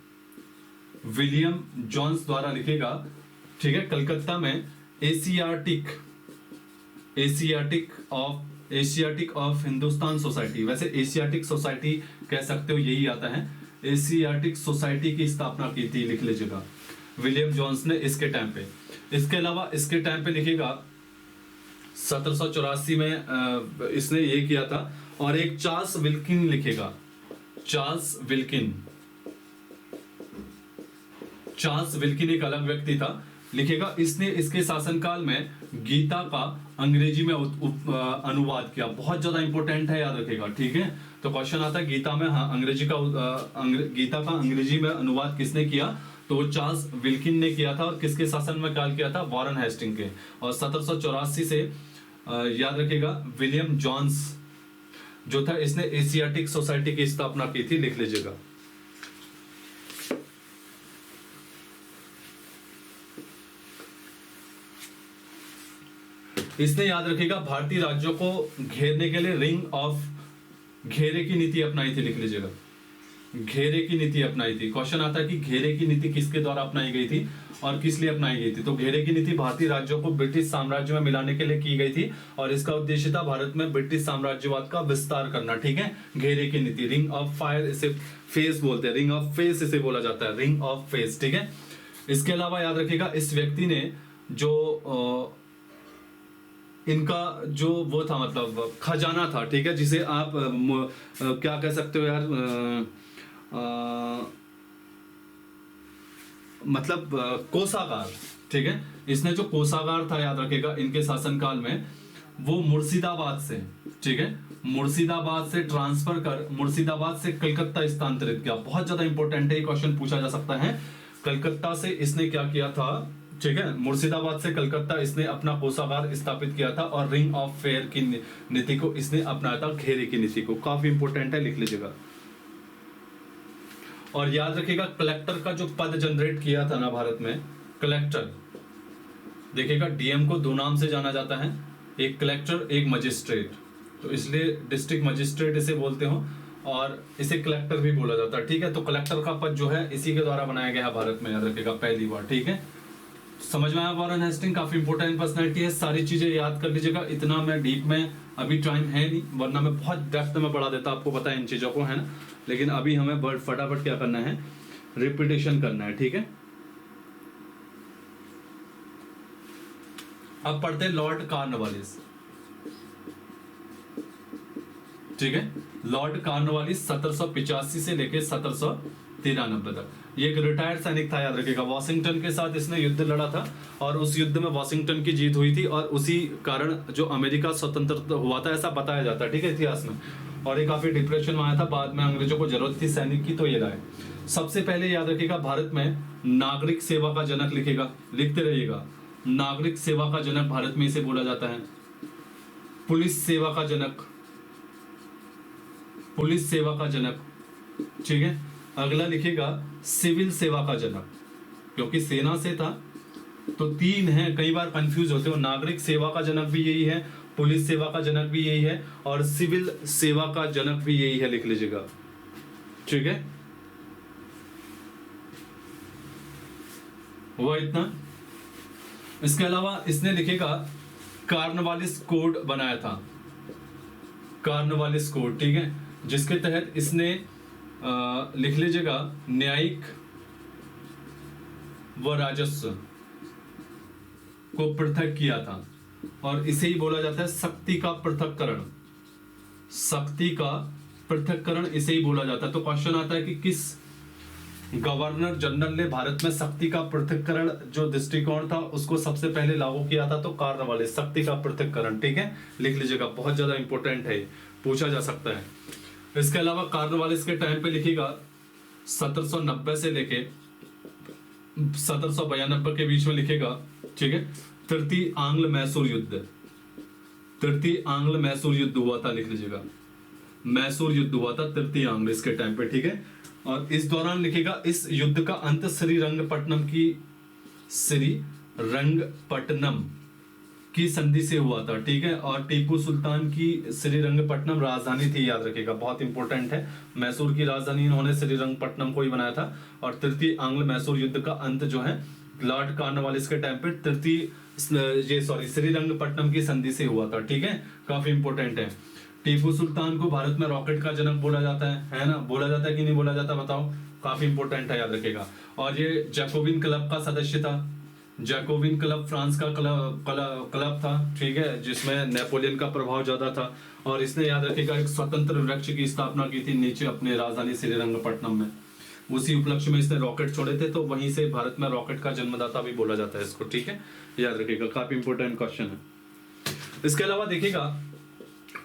विलियम जोन्स द्वारा लिखेगा, ठीक है, कलकत्ता में एशियाटिक ऑफ हिंदुस्तान सोसाइटी, वैसे एशियाटिक सोसाइटी कह सकते हो, यही आता है, एशियाटिक सोसाइटी की स्थापना की थी, लिख लीजिएगा, विलियम जोन्स ने इसके टाइम पे। इसके अलावा इसके टाइम पे लिखिएगा 1784 में इसने ये किया था। और एक चार्ल्स विल्किन लिखेगा, चार्ल्स विल्किन, चार्ल्स विल्किन एक अलग व्यक्ति था, लिखेगा इसने इसके शासनकाल में गीता का अंग्रेजी में अनुवाद किया। बहुत ज्यादा इंपॉर्टेंट है, याद रखेगा, ठीक है। तो क्वेश्चन आता है गीता में, हाँ, गीता का अंग्रेजी में अनुवाद किसने किया? तो चार्ल्स विल्किन ने किया था। और किसके शासन में काल किया था? वॉरेन हेस्टिंग के। और 1784 से याद रखेगा विलियम जॉन्स जो था, इसने एशियाटिक सोसाइटी की स्थापना की थी, लिख लीजिएगा। इसने याद रखिएगा भारतीय राज्यों को घेरने के लिए रिंग ऑफ घेरे की नीति अपनाई थी, लिख लीजिएगा। घेरे की नीति अपनाई थी। क्वेश्चन आता है कि घेरे की नीति किसके द्वारा अपनाई गई थी और किस लिए अपनाई गई थी? तो घेरे की नीति भारतीय राज्यों को ब्रिटिश साम्राज्य में मिलाने के लिए की गई थी और इसका उद्देश्य था भारत में ब्रिटिश साम्राज्यवाद का विस्तार करना, ठीक है। घेरे की नीति, रिंग ऑफ फायर, इसे फेस बोलते हैं, रिंग ऑफ फेस इसे बोला जाता है, रिंग ऑफ फेस, ठीक है। इसके अलावा याद रखिएगा इस व्यक्ति ने जो इनका जो वो था, मतलब खजाना था, ठीक है, जिसे आप क्या कह सकते हो यार, मतलब कोषागार, ठीक है। इसने जो कोषागार था, याद रखेगा, इनके शासनकाल में वो मुर्शिदाबाद से, ठीक है, मुर्शिदाबाद से ट्रांसफर कर मुर्शिदाबाद से कलकत्ता स्थानांतरित किया। बहुत ज्यादा इंपॉर्टेंट है, ये क्वेश्चन पूछा जा सकता है। कलकत्ता से इसने क्या किया था, ठीक है, मुर्शिदाबाद से कलकत्ता इसने अपना कोषागार स्थापित किया था और रिंग ऑफ फेयर की नीति को इसने अपनाया था, घेरे की नीति को। काफी इंपॉर्टेंट है, लिख लीजिएगा। और याद रखिएगा कलेक्टर का जो पद जनरेट किया था ना भारत में, कलेक्टर, देखिएगा डीएम को दो नाम से जाना जाता है, एक कलेक्टर, एक मजिस्ट्रेट। तो इसलिए डिस्ट्रिक्ट मजिस्ट्रेट इसे बोलते हो और इसे कलेक्टर भी बोला जाता है, ठीक है। तो कलेक्टर का पद जो है इसी के द्वारा बनाया गया है भारत में, याद रखिएगा, पहली बार, ठीक है। समझ में आया? वॉरेन हेस्टिंग काफी इंपॉर्टेंट पर्सनैलिटी है, सारी चीजें याद कर लीजिएगा। इतना मैं डीप में अभी टाइम है नहीं, वरना मैं बहुत डेप्थ में बढ़ा देता, आपको पता है इन चीजों को, है ना। लेकिन अभी हमें फटाफट क्या करना है, रिपीटेशन करना है, ठीक है। अब पढ़ते हैं लॉर्ड कॉर्नवालिस, ठीक है। लॉर्ड कॉर्नवालिस 1785 से लेके 1793 तक ये एक रिटायर्ड सैनिक था, याद रखिएगा। वॉशिंगटन के साथ इसने युद्ध लड़ा था और उस युद्ध में वॉशिंगटन की जीत हुई थी और उसी कारण जो अमेरिका स्वतंत्र हुआ था, ऐसा बताया जाता है, ठीक है, इतिहास में। और ये काफी डिप्रेशन में आया था, बाद में अंग्रेजों को जरूरत थी सैनिक की, तो ये लाए। सबसे पहले याद रखिएगा भारत में नागरिक सेवा का जनक, लिखेगा, लिखते रहिएगा, नागरिक सेवा का जनक भारत में इसे बोला जाता है। पुलिस सेवा का जनक, पुलिस सेवा का जनक, ठीक है। अगला लिखेगा सिविल सेवा का जनक, क्योंकि सेना से था तो तीन है, कई बार कंफ्यूज होते हो। नागरिक सेवा का जनक भी यही है, पुलिस सेवा का जनक भी यही है और सिविल सेवा का जनक भी यही है, लिख लीजिएगा, ठीक है। हुआ इतना। इसके अलावा इसने लिखेगा कॉर्नवालिस कोड बनाया था, कॉर्नवालिस कोड, ठीक है, जिसके तहत इसने लिख लीजिएगा न्यायिक व राजस्व को पृथक किया था और इसे ही बोला जाता है शक्ति का पृथक्करण, शक्ति का पृथक्करण इसे ही बोला जाता है। तो क्वेश्चन आता है कि किस गवर्नर जनरल ने भारत में शक्ति का पृथक्करण जो दृष्टिकोण था उसको सबसे पहले लागू किया था? तो कॉर्नवालिस, शक्ति का पृथक्करण, ठीक है, लिख लीजिएगा, बहुत ज्यादा इंपॉर्टेंट है, पूछा जा सकता है। इसके अलावा कॉर्नवालिस के टाइम पे लिखिएगा 1790 से लेके 1792 के बीच में लिखेगा, ठीक है, तृतीय आंग्ल मैसूर युद्ध, तृतीय आंग्ल मैसूर युद्ध हुआ था, लिख लीजिएगा, मैसूर युद्ध हुआ था तृतीय आंग्ल इसके टाइम पे, ठीक है। और इस दौरान लिखेगा इस युद्ध का अंत श्रीरंगपट्टनम की संधि से हुआ था, ठीक है। और टीपू सुल्तान की श्रीरंगपट्टनम राजधानी थी, याद रखिएगा, बहुत इंपॉर्टेंट है। मैसूर की राजधानी इन्होंने श्रीरंगपट्टनम को ही बनाया था। और तृतीय आंग्ल मैसूर युद्ध का अंत जो है लॉर्ड कॉर्नवालिस के टाइम पे श्रीरंगपट्टनम की संधि से हुआ था, ठीक है, काफी इंपॉर्टेंट है। टीपू सुल्तान को भारत में रॉकेट का जनक बोला जाता है ना, बोला जाता है कि नहीं बोला जाता, बताओ, काफी इंपॉर्टेंट है, याद रखिएगा। और ये जैकोबिन क्लब का सदस्य था, जैकोबिन क्लब फ्रांस का क्लब था, ठीक है, जिसमें नेपोलियन का प्रभाव ज्यादा था। और इसने, याद रखिएगा, एक स्वतंत्र वृक्ष की स्थापना की थी नीचे अपने राजधानी श्रीरंगपट्टनम में। उसी उपलक्ष्य में इसने रॉकेट छोड़े थे, तो वहीं से भारत में रॉकेट का जन्मदाता भी बोला जाता है इसको, ठीक है, याद रखिएगा, काफी इंपॉर्टेंट क्वेश्चन है। इसके अलावा देखिएगा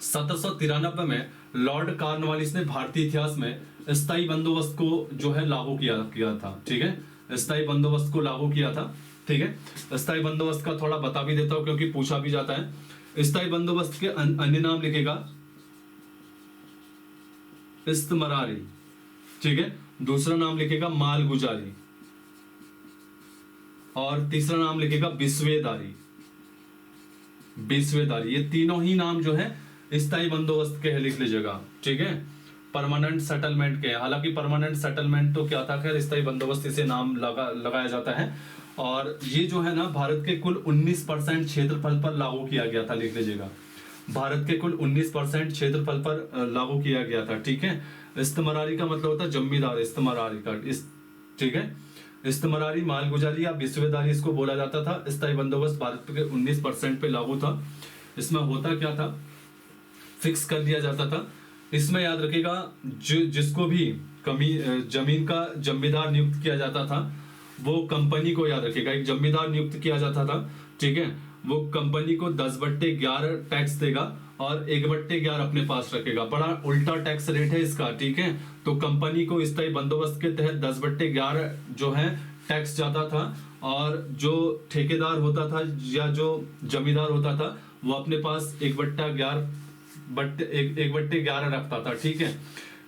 1793 में लॉर्ड कॉर्नवालिस ने भारतीय इतिहास में स्थायी बंदोबस्त को जो है लागू किया था, ठीक है, स्थायी बंदोबस्त को लागू किया था, ठीक है। स्थायी बंदोबस्त का थोड़ा बता भी देता हूं क्योंकि पूछा भी जाता है। स्थायी बंदोबस्त के अन्य नाम लिखेगा इस्तमरारी, ठीक है, दूसरा नाम लिखेगा मालगुजारी और तीसरा नाम लिखेगा बिस्वेदारी। ये तीनों ही नाम जो है स्थायी बंदोबस्त के लिख लीजिएगा, ठीक है। परमानेंट सेटलमेंट के, हालांकि परमानेंट सेटलमेंट तो क्या था, खैर स्थायी बंदोबस्त इसे नाम लगाया जाता है। और ये जो है ना भारत के कुल 19% क्षेत्रफल पर लागू किया गया था, लिख लीजिएगा, भारत के कुल 19% क्षेत्रफल पर लागू किया गया था, ठीक है। इस्तमरारी का मतलब होता है जमींदार, इस्तमरारी का ठीक है, इस्तमरारी, मालगुजारी या बिस्वेदारी इसको बोला जाता था। स्थायी बंदोबस्त भारत के 19% पे लागू था। इसमें होता क्या था, फिक्स कर दिया जाता था। इसमें याद रखिएगा जिसको भी जमीन का जमींदार नियुक्त किया जाता था, वो कंपनी को, याद रखिएगा, एक जमींदार नियुक्त किया जाता था, ठीक है, वो कंपनी को 10/11 टैक्स देगा और 1/11 अपने पास रखेगा। बड़ा उल्टा टैक्स रेट है इसका, ठीक है। तो कंपनी को स्थायी बंदोबस्त के तहत 10/11 जो है टैक्स जाता था और जो ठेकेदार होता था या जो जमींदार होता था वो अपने पास 1/11 रखता था, ठीक है।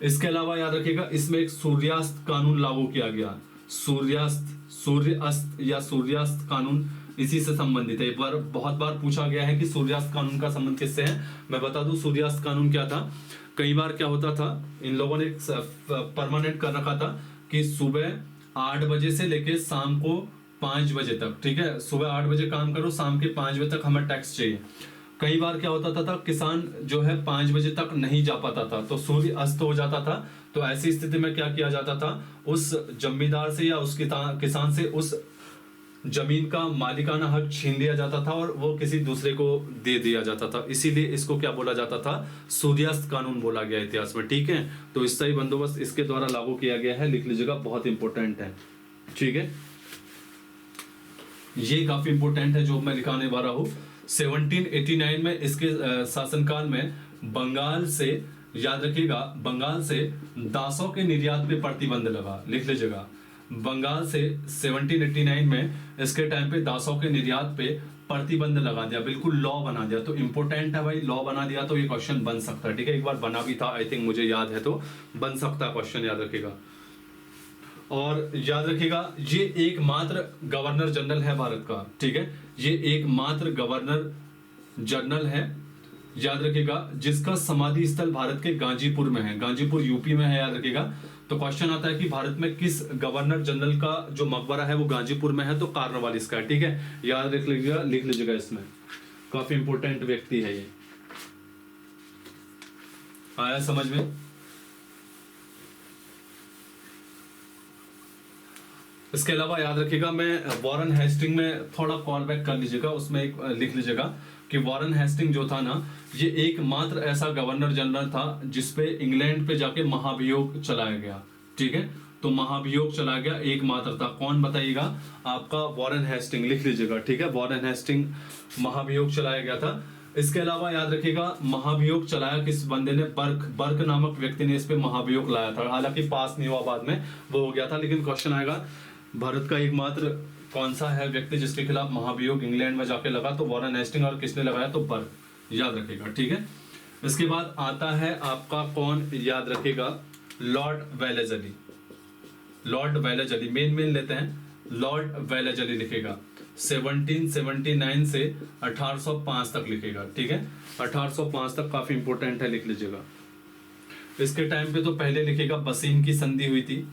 इसके अलावा याद रखिएगा इसमें एक सूर्यास्त कानून लागू किया गया। सूर्यास्त कानून इसी से संबंधित है। एक बार बहुत बार पूछा गया है कि सूर्यास्त कानून का संबंध किससे है। मैं बता दूं सूर्यास्त कानून क्या था। कई बार क्या होता था, इन लोगों ने परमानेंट कर रखा था कि सुबह 8 बजे से लेके शाम को 5 बजे तक, ठीक है, सुबह 8 बजे काम करो, शाम के 5 बजे तक हमें टैक्स चाहिए। कई बार क्या होता था किसान जो है 5 बजे तक नहीं जा पाता था, तो सूर्य अस्त हो जाता था। तो ऐसी स्थिति में क्या किया जाता था, उस जमींदार से या उस किसान से उस जमीन का मालिकाना हक छीन लिया जाता था और वो किसी दूसरे को दे दिया जाता था। इसीलिए इसको क्या बोला जाता था, सूर्यास्त कानून बोला गया इतिहास में, ठीक है। तो स्थायी बंदोबस्त इसके द्वारा लागू किया गया है, लिख लीजिएगा, बहुत इंपॉर्टेंट है, ठीक है। ये काफी इंपॉर्टेंट है जो मैं लिखाने वाला हूं। 1789 में इसके शासनकाल में बंगाल से, याद रखिएगा, बंगाल से दासों के निर्यात पे प्रतिबंध लगा, लिख लीजिएगा। बंगाल से 1789 में इसके टाइम पे दासों के निर्यात पे प्रतिबंध लगा दिया, बिल्कुल लॉ बना दिया। तो इंपॉर्टेंट है भाई, लॉ बना दिया तो ये क्वेश्चन बन सकता है, ठीक है। एक बार बना भी था, आई थिंक, मुझे याद है, तो बन सकता है क्वेश्चन, याद रखिएगा। और याद रखिएगा ये एकमात्र गवर्नर जनरल है भारत का, ठीक है, ये एकमात्र गवर्नर जनरल है, याद रखिएगा, जिसका समाधि स्थल भारत के गाजीपुर में है। गाजीपुर यूपी में है, याद रखिएगा। तो क्वेश्चन आता है कि भारत में किस गवर्नर जनरल का जो मकबरा है वो गाजीपुर में है, तो कॉर्नवालिस का है, ठीक है, याद रख लीजिएगा, लिख लीजिएगा, इसमें काफी इंपॉर्टेंट व्यक्ति है ये। आया समझ में? इसके अलावा याद रखिएगा, मैं वॉरेन हेस्टिंग में थोड़ा कॉल बैक कर लीजिएगा, उसमें एक लिख लीजिएगा कि वॉरेन हेस्टिंग जो था ना, ये एकमात्र ऐसा गवर्नर जनरल था जिसपे इंग्लैंड पे जाके महाभियोग चलाया गया, ठीक है। तो महाभियोग चलाया गया, एकमात्र था। कौन बताइएगा? आपका वॉरेन हेस्टिंग, लिख लीजिएगा, ठीक है, वॉरेन हेस्टिंग महाभियोग चलाया गया था। इसके अलावा याद रखिएगा महाभियोग चलाया किस बंदे ने, बर्क नामक व्यक्ति ने इस पे महाभियोग लाया था। हालांकि पास नहीं हुआ, बाद में वो हो गया था, लेकिन क्वेश्चन आएगा भारत का एकमात्र कौन सा है व्यक्ति जिसके खिलाफ महाभियोग इंग्लैंड में जाके लगा, तो वॉरेन हेस्टिंग। और किसने लगाया, तो बर्क, याद रखिएगा, ठीक है। इसके बाद आता है आपका कौन, याद रखिएगा, Lord Wellesley. Lord Wellesley main लेते हैं, लॉर्ड वेलेजली लिखेगा 1779 से 1805 तक लिखेगा, ठीक है, 1805 तक काफी इंपोर्टेंट है, लिख लीजिएगा। इसके टाइम पे तो पहले लिखेगा बसीन की संधि हुई थी,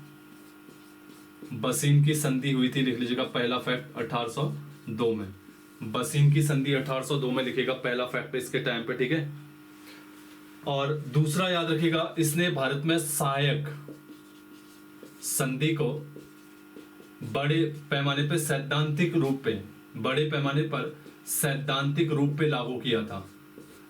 बसीन की संधि हुई थी, लिख लीजिएगा, पहला फैक्ट 1802 में, बसीन की संधि 1802 में लिखेगा, पहला फैक्ट इसके टाइम पे, ठीक है। और दूसरा याद रखिएगा, इसने भारत में सहायक संधि को बड़े पैमाने पे सैद्धांतिक रूप पे, बड़े पैमाने पर सैद्धांतिक रूप पे लागू किया था।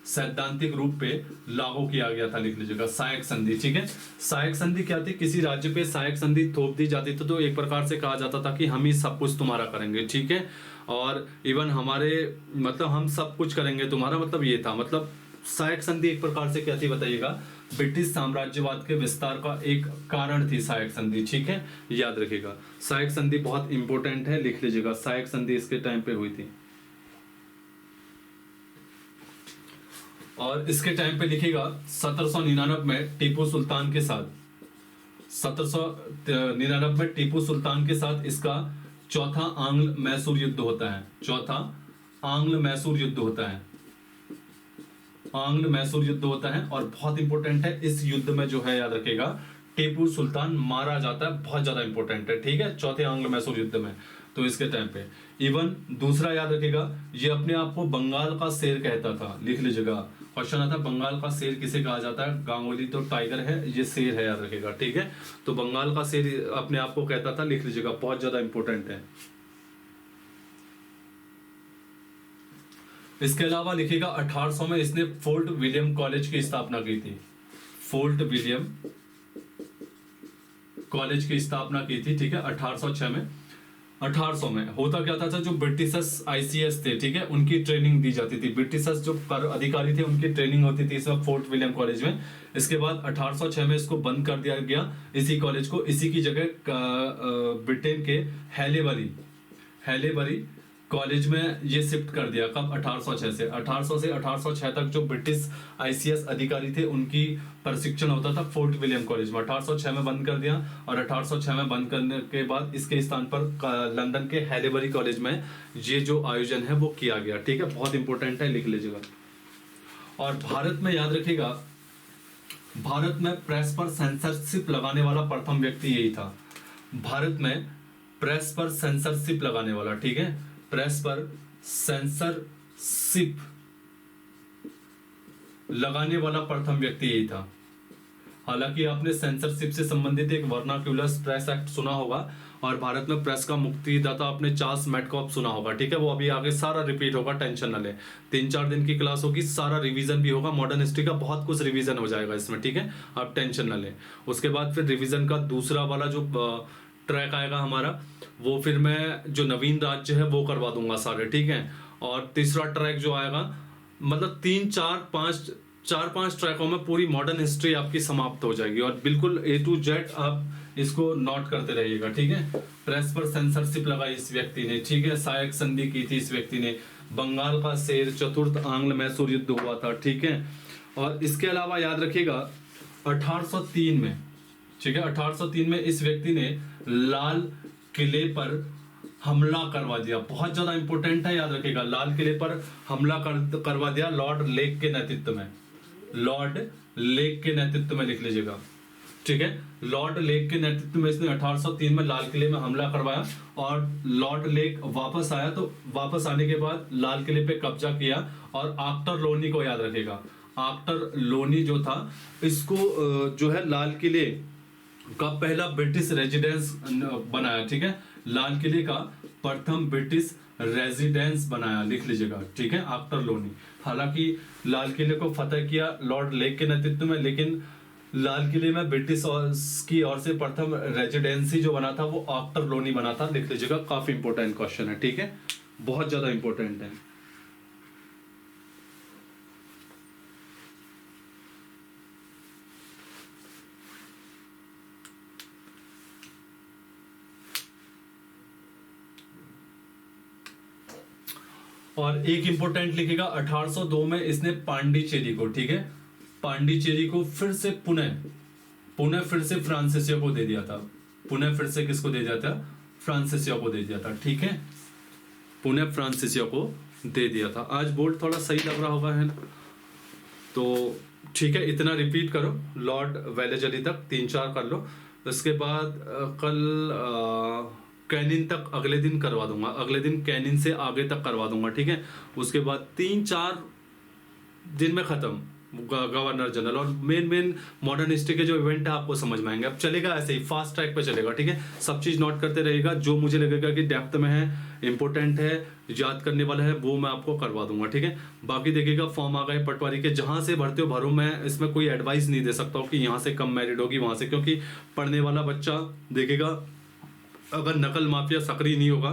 सैद्धांतिक रूप पे लागू किया गया था, लिख लीजिएगा सहायक संधि। ठीक है, सहायक संधि क्या थी, किसी राज्य पे सहायक संधि थोप दी जाती थी तो एक प्रकार से कहा जाता था कि हम ही सब कुछ तुम्हारा करेंगे। ठीक है, और इवन हमारे मतलब हम सब कुछ करेंगे तुम्हारा, मतलब ये था, मतलब सहायक संधि एक प्रकार से क्या थी बताइएगा, ब्रिटिश साम्राज्यवाद के विस्तार का एक कारण थी सहायक संधि। ठीक है, याद रखिएगा सहायक संधि बहुत इंपॉर्टेंट है, लिख लीजिएगा सहायक संधि इसके टाइम पे हुई थी। और इसके टाइम पे लिखिएगा 1799 में टीपू सुल्तान के साथ, 1799 में टीपू सुल्तान के साथ इसका चौथा आंग्ल मैसूर युद्ध होता है। चौथा आंग्ल मैसूर युद्ध होता है, आंग्ल मैसूर युद्ध होता है। और बहुत इंपॉर्टेंट है, इस युद्ध में जो है याद रखिएगा टीपू सुल्तान मारा जाता है, बहुत ज्यादा इंपॉर्टेंट है। ठीक है, चौथे आंग्ल मैसूर युद्ध में, तो इसके टाइम पे इवन दूसरा याद रखिएगा, ये अपने आप को बंगाल का शेर कहता था, लिख लीजिएगा क्वेश्चन आता है बंगाल का शेर किसे कहा जाता है, गांगुली तो टाइगर है, ये शेर है याद रखिएगा। ठीक है, तो बंगाल का शेर अपने आप को कहता था, लिख लीजिएगा बहुत ज्यादा इंपॉर्टेंट है। इसके अलावा लिखिएगा 1800 में इसने फोर्ट विलियम कॉलेज की स्थापना की थी, फोर्ट विलियम कॉलेज की स्थापना की थी। ठीक है, 1806 में। 1800 में होता क्या था, जो ब्रिटिशर्स आईसीएस थे, ठीक है, उनकी ट्रेनिंग दी जाती थी, ब्रिटिशर्स जो अधिकारी थे उनकी ट्रेनिंग होती थी इसमें फोर्ट विलियम कॉलेज में। इसके बाद 1806 में इसको बंद कर दिया गया, इसी कॉलेज को, इसी की जगह ब्रिटेन के हैलेबरी कॉलेज में ये शिफ्ट कर दिया। कब, 1806 से 1806 तक जो ब्रिटिश आईसीएस अधिकारी थे उनकी प्रशिक्षण होता था फोर्ट विलियम कॉलेज में। 1806 में बंद कर दिया, और 1806 में बंद करने के बाद इसके स्थान पर लंदन के हैलेबरी कॉलेज में ये जो आयोजन है वो किया गया। ठीक है, बहुत इंपॉर्टेंट है, लिख लीजिएगा। और भारत में याद रखिएगा, भारत में प्रेस पर सेंसरशिप लगाने वाला प्रथम व्यक्ति यही था। भारत में प्रेस पर सेंसरशिप लगाने वाला, ठीक है, प्रेस पर सेंसरशिप लगाने वाला प्रथम व्यक्ति यही था। हालांकि आपने सेंसरशिप से संबंधित एक वर्नाक्यूलर प्रेस एक्ट सुना होगा, और भारत में प्रेस का मुक्तिदाता आपने चार्ल्स मैडकॉफ सुना होगा। ठीक है, वो अभी आगे सारा रिपीट होगा, टेंशन न ले। 3-4 दिन की क्लास होगी, सारा रिवीजन भी होगा, मॉडर्न हिस्ट्री का बहुत कुछ रिवीजन हो जाएगा इसमें। ठीक है, आप टेंशन न ले। उसके बाद फिर रिवीजन का दूसरा वाला जो ट्रैक आएगा हमारा, वो फिर मैं जो नवीन राज्य है वो करवा दूंगा सारे। ठीक है, और तीसरा ट्रैक जो आएगा, मतलब 3-4-5 ट्रैकों में पूरी मॉडर्न हिस्ट्री आपकी समाप्त हो जाएगी, और बिल्कुल A to Z आप इसको नोट करते रहिएगा। ठीक है, प्रेस पर सेंसरशिप लगाई इस व्यक्ति ने, ठीक है, सहायक संधि की थी इस व्यक्ति ने, बंगाल का शेर, चतुर्थ आंग्ल मैसूर युद्ध हुआ था। ठीक है, और इसके अलावा याद रखिएगा 1803 में, ठीक है, 1803 में इस व्यक्ति ने लाल किले पर हमला करवा दिया। बहुत ज्यादा इंपॉर्टेंट है, याद रखिएगा, लाल किले पर हमला करवा दिया लॉर्ड लेक के नेतृत्व में, लॉर्ड लेक के नेतृत्व में, लिख लीजिएगा। ठीक है, लॉर्ड लेक के नेतृत्व में इसने 1803 में लाल किले में हमला करवाया, और लॉर्ड लेक वापस आया, तो वापस आने के बाद लाल किले पे कब्जा किया, और आक्टर लोनी को याद रखेगा, आक्टर लोनी जो था, इसको जो है लाल किले का पहला ब्रिटिश रेजिडेंस बनाया। ठीक है, लाल किले का प्रथम ब्रिटिश रेजिडेंस बनाया, लिख लीजिएगा। ठीक है, आक्टर लोनी। हालांकि लाल किले को फतेह किया लॉर्ड लेक के नेतृत्व में, लेकिन लाल किले में ब्रिटिश की ओर से प्रथम रेजिडेंसी जो बना था वो आक्टर लोनी बना था, लिख लीजिएगा। काफी इंपॉर्टेंट क्वेश्चन है। ठीक है, बहुत ज्यादा इंपॉर्टेंट है। और एक इंपॉर्टेंट लिखेगा 1802 में इसने पांडिचेरी को, ठीक है, पांडिचेरी को फिर से पुनः फिर से फ्रांसीसियों को दे दिया था। पुनः फिर से किसको दे दिया था? फ्रांसीसियों को दे दिया था। ठीक है, पुनः फ्रांसीसियों को दे दिया था। आज बोर्ड थोड़ा सही लग रहा होगा, है ना? तो ठीक है, इतना रिपीट करो लॉर्ड वेलेजली तक, 3-4 कर लो। उसके बाद कल कैनिन तक अगले दिन करवा दूंगा, अगले दिन कैनिन से आगे तक करवा दूंगा। ठीक है, उसके बाद 3-4 दिन में खत्म। गवर्नर जनरल और मेन मॉडर्न हिस्ट्री के जो इवेंट है आपको समझ में आएंगे। अब चलेगा ऐसे ही फास्ट ट्रैक पे चलेगा, ठीक है। सब चीज नोट करते रहेगा, जो मुझे लगेगा कि डेप्थ में है, इंपॉर्टेंट है, याद करने वाला है, वो मैं आपको करवा दूंगा, ठीक है। बाकी देखिएगा फॉर्म आ गए पटवारी के, जहां से भरते हो भरो, मैं इसमें कोई एडवाइस नहीं दे सकता हूँ कि यहाँ से कम मेरिट होगी वहां से, क्योंकि पढ़ने वाला बच्चा देखिएगा अगर नकल माफिया सक्रिय नहीं होगा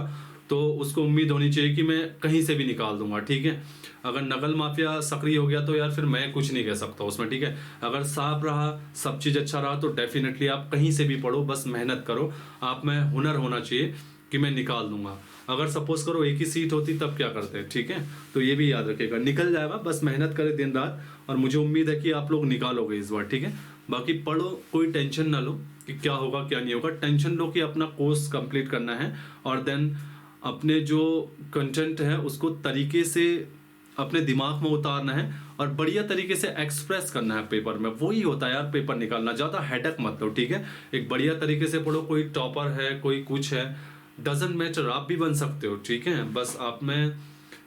तो उसको उम्मीद होनी चाहिए कि मैं कहीं से भी निकाल दूंगा, ठीक है। अगर नकल माफिया सक्रिय हो गया तो यार फिर मैं कुछ नहीं कह सकता उसमें, ठीक है। अगर साफ रहा, सब चीज अच्छा रहा तो डेफिनेटली आप कहीं से भी पढ़ो, बस मेहनत करो, आप में हुनर होना चाहिए कि मैं निकाल दूंगा। अगर सपोज करो एक ही सीट होती तब क्या करते हैं, ठीक है। तो ये भी याद रखिएगा, निकल जाएगा, बस मेहनत करे दिन रात, और मुझे उम्मीद है कि आप लोग निकालोगे इस बार, ठीक है। बाकी पढ़ो, कोई टेंशन ना लो कि क्या होगा क्या नहीं होगा, टेंशन लो कि अपना कोर्स कंप्लीट करना है और देन अपने जो कंटेंट है उसको तरीके से अपने दिमाग में उतारना है और बढ़िया तरीके से एक्सप्रेस करना है पेपर में। वही होता है यार पेपर निकालना, ज्यादा हेडेक मत लो, ठीक है। एक बढ़िया तरीके से पढ़ो, कोई टॉपर है, कोई कुछ है, डजंट मैटर, आप भी बन सकते हो, ठीक है। बस आप में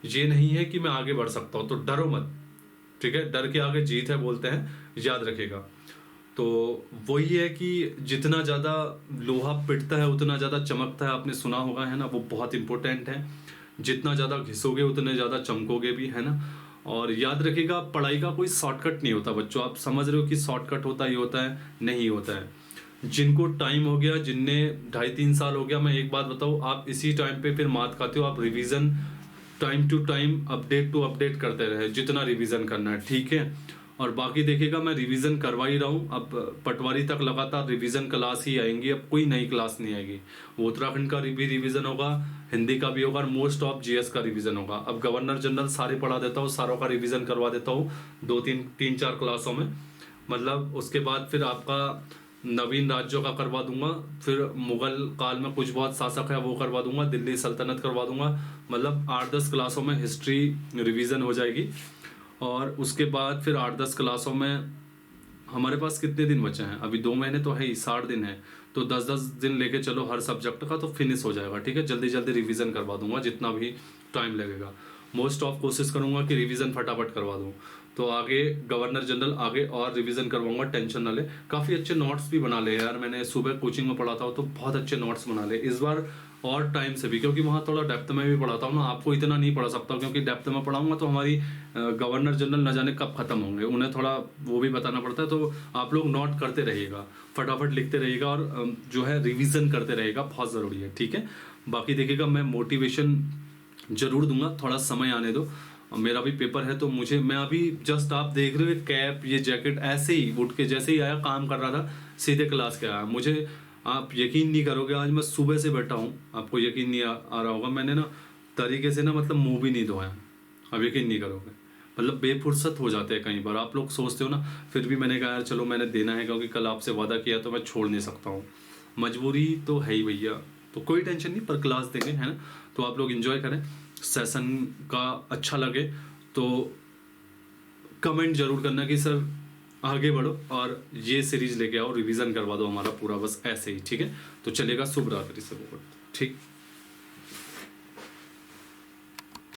ये नहीं है कि मैं आगे बढ़ सकता हूँ, तो डरो मत, ठीक है। डर के आगे जीत है बोलते हैं, याद रखेगा। तो वही है कि जितना ज़्यादा लोहा पिटता है उतना ज़्यादा चमकता है, आपने सुना होगा, है ना, वो बहुत इंपॉर्टेंट है। जितना ज़्यादा घिसोगे उतने ज़्यादा चमकोगे भी, है ना। और याद रखिएगा पढ़ाई का कोई शॉर्टकट नहीं होता बच्चों, आप समझ रहे हो कि शॉर्टकट होता ही होता है, नहीं होता है। जिनको टाइम हो गया, जिनने 2.5-3 साल हो गया, मैं एक बात बताऊँ, आप इसी टाइम पे फिर मात खाते हो। आप revision time to time, update to update करते रहे, जितना रिवीजन करना है, ठीक है। और बाकी देखिएगा मैं रिवीजन करवा ही रहा हूँ, अब पटवारी तक लगातार रिवीजन क्लास ही आएंगी, अब कोई नई क्लास नहीं आएगी। वो उत्तराखंड का भी रिवीजन होगा, हिंदी का भी होगा और मोस्ट ऑफ जीएस का रिवीजन होगा। अब गवर्नर जनरल सारे पढ़ा देता हूँ, सारों का रिवीजन करवा देता हूँ 2-3-4 क्लासों में। मतलब उसके बाद फिर आपका नवीन राज्यों का करवा दूंगा, फिर मुगल काल में कुछ बहुत शासक है वो करवा दूंगा, दिल्ली सल्तनत करवा दूंगा। मतलब 8-10 क्लासों में हिस्ट्री रिवीजन हो जाएगी। और उसके बाद फिर 8-10 क्लासों में हमारे पास कितने दिन बचे हैं, अभी 2 महीने तो है ही, 60 दिन है, तो 10-10 दिन लेके चलो हर सब्जेक्ट का, तो फिनिश हो जाएगा, ठीक है। जल्दी जल्दी रिवीजन करवा दूंगा जितना भी टाइम लगेगा। मोस्ट ऑफ कोशिश करूंगा कि रिवीजन फटाफट करवा दूं, तो आगे गवर्नर जनरल आगे और रिवीजन करवाऊंगा, टेंशन ना ले। काफ़ी अच्छे नोट्स भी बना ले यार, मैंने सुबह कोचिंग में पढ़ाता हूँ तो बहुत अच्छे नोट्स बना ले इस बार, और टाइम से भी, क्योंकि वहाँ थोड़ा डेप्थ में भी पढ़ाता हूँ ना, आपको इतना नहीं पढ़ा सकता क्योंकि डेप्थ में पढ़ाऊंगा तो हमारी गवर्नर जनरल न जाने कब खत्म होंगे, उन्हें थोड़ा वो भी बताना पड़ता है। तो आप लोग नोट करते रहिएगा, फटाफट लिखते रहिएगा और जो है रिविजन करते रहेगा, बहुत ज़रूरी है, ठीक है। बाकी देखिएगा मैं मोटिवेशन जरूर दूंगा, थोड़ा समय आने दो, मेरा भी पेपर है तो मुझे, मैं अभी जस्ट आप देख रहे हो कैप ये जैकेट ऐसे ही उठ के जैसे ही आया, काम कर रहा था, सीधे क्लास के आया। मुझे आप यकीन नहीं करोगे, आज मैं सुबह से बैठा हूँ, आपको यकीन नहीं आ रहा होगा, मैंने ना तरीके से ना मतलब मुंह भी नहीं धोया, आप यकीन नहीं करोगे। मतलब बेफुर्सत हो जाते हैं कई बार, आप लोग सोचते हो ना, फिर भी मैंने कहा यार चलो मैंने देना है क्योंकि कल आपसे वादा किया तो मैं छोड़ नहीं सकता हूँ, मजबूरी तो है ही भैया। तो कोई टेंशन नहीं, पर क्लास देंगे, है ना। तो आप लोग एंजॉय करें, सेशन का अच्छा लगे तो कमेंट जरूर करना कि सर आगे बढ़ो और ये सीरीज लेके आओ, रिवीजन करवा दो हमारा पूरा, बस ऐसे ही, ठीक है। तो चलेगा, शुभ रात्रि से, ठीक।